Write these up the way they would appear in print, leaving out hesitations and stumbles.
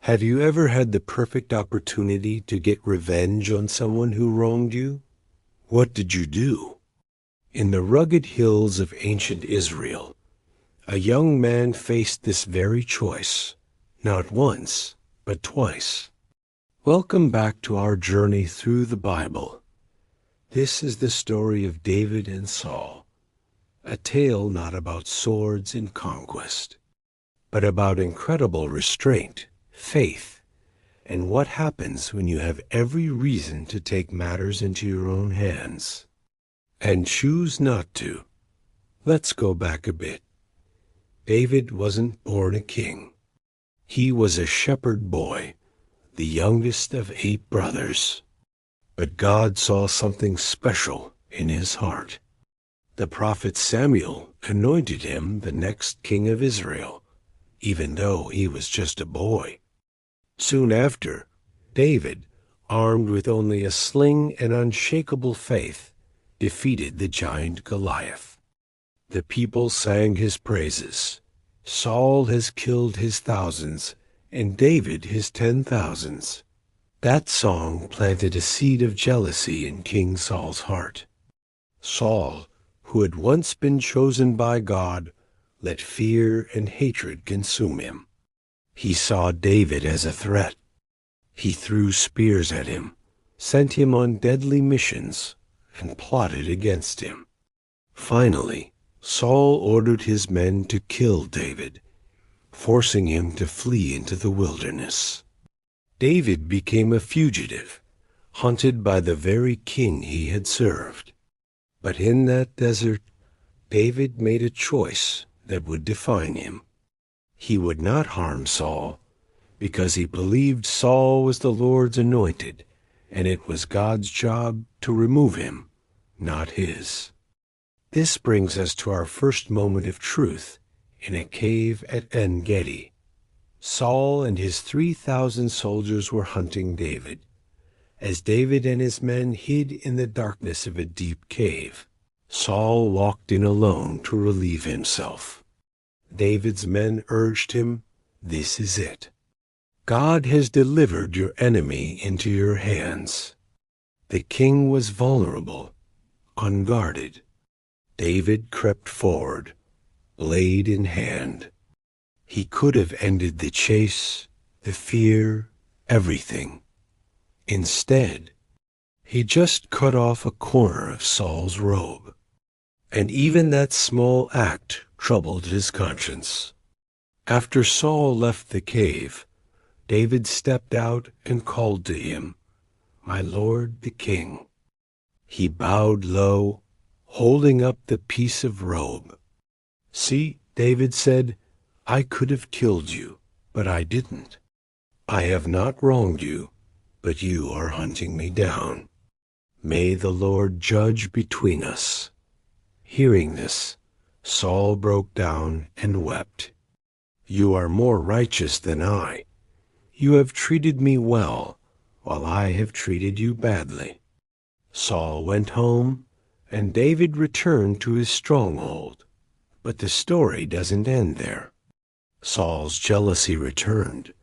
Have you ever had the perfect opportunity to get revenge on someone who wronged you? What did you do? In the rugged hills of ancient Israel, a young man faced this very choice, not once, but twice. Welcome back to our journey through the Bible. This is the story of David and Saul, a tale not about swords and conquest, but about incredible restraint, faith, and what happens when you have every reason to take matters into your own hands and choose not to. Let's go back a bit. David wasn't born a king. He was a shepherd boy, the youngest of 8 brothers. But God saw something special in his heart. The prophet Samuel anointed him the next king of Israel, even though he was just a boy. Soon after, David, armed with only a sling and unshakable faith, defeated the giant Goliath. The people sang his praises. Saul has killed his thousands, and David his 10,000s. That song planted a seed of jealousy in King Saul's heart. Saul, who had once been chosen by God, let fear and hatred consume him. He saw David as a threat. He threw spears at him, sent him on deadly missions, and plotted against him. Finally, Saul ordered his men to kill David, forcing him to flee into the wilderness. David became a fugitive, hunted by the very king he had served. But in that desert, David made a choice that would define him. He would not harm Saul, because he believed Saul was the Lord's anointed, and it was God's job to remove him, not his. This brings us to our first moment of truth in a cave at En-Gedi. Saul and his 3,000 soldiers were hunting David. As David and his men hid in the darkness of a deep cave, Saul walked in alone to relieve himself. David's men urged him, "This is it. God has delivered your enemy into your hands." The king was vulnerable, unguarded. David crept forward, blade in hand. He could have ended the chase, the fear, everything. Instead, he just cut off a corner of Saul's robe. And even that small act troubled his conscience. After Saul left the cave, David stepped out and called to him, "My lord the king." He bowed low, holding up the piece of robe. "See," David said, "I could have killed you, but I didn't. I have not wronged you, but you are hunting me down. May the Lord judge between us." Hearing this, Saul broke down and wept. "You are more righteous than I. You have treated me well, while I have treated you badly." Saul went home, and David returned to his stronghold. But the story doesn't end there. Saul's jealousy returned,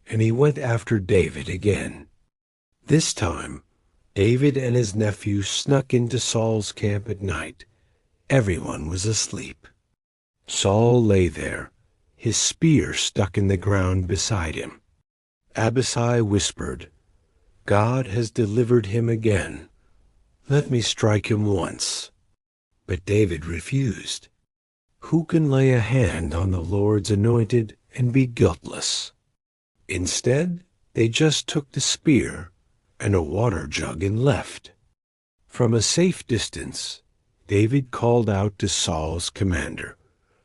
and he went after David again. This time, David and his nephew snuck into Saul's camp at night. Everyone was asleep. Saul lay there, his spear stuck in the ground beside him. Abishai whispered, "God has delivered him again. Let me strike him once." But David refused. Who can lay a hand on the Lord's anointed and be guiltless? Instead, they just took the spear and a water jug and left. From a safe distance, David called out to Saul's commander,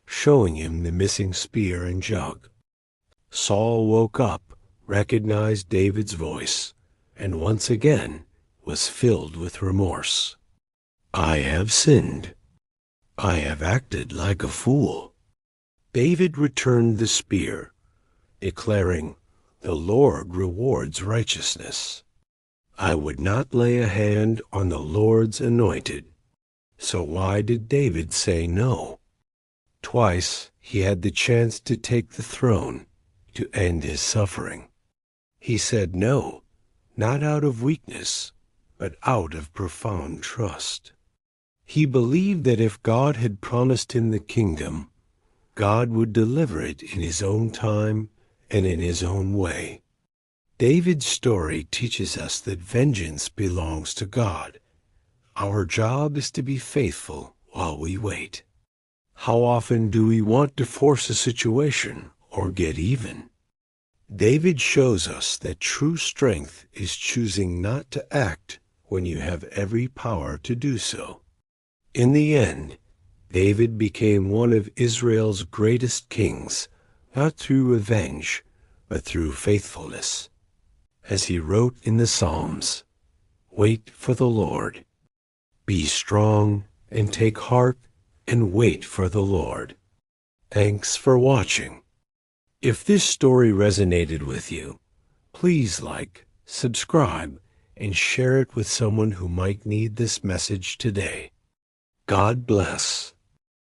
showing him the missing spear and jug. Saul woke up, recognized David's voice, and once again was filled with remorse. "I have sinned. I have acted like a fool." David returned the spear, declaring, "The Lord rewards righteousness. I would not lay a hand on the Lord's anointed." So why did David say no? Twice he had the chance to take the throne, to end his suffering. He said no, not out of weakness, but out of profound trust. He believed that if God had promised him the kingdom, God would deliver it in his own time and in his own way. David's story teaches us that vengeance belongs to God. Our job is to be faithful while we wait. How often do we want to force a situation or get even? David shows us that true strength is choosing not to act when you have every power to do so. In the end, David became one of Israel's greatest kings, not through revenge, but through faithfulness. As he wrote in the Psalms, "Wait for the Lord. Be strong and take heart and wait for the Lord." Thanks for watching. If this story resonated with you, please like, subscribe, and share it with someone who might need this message today. God bless.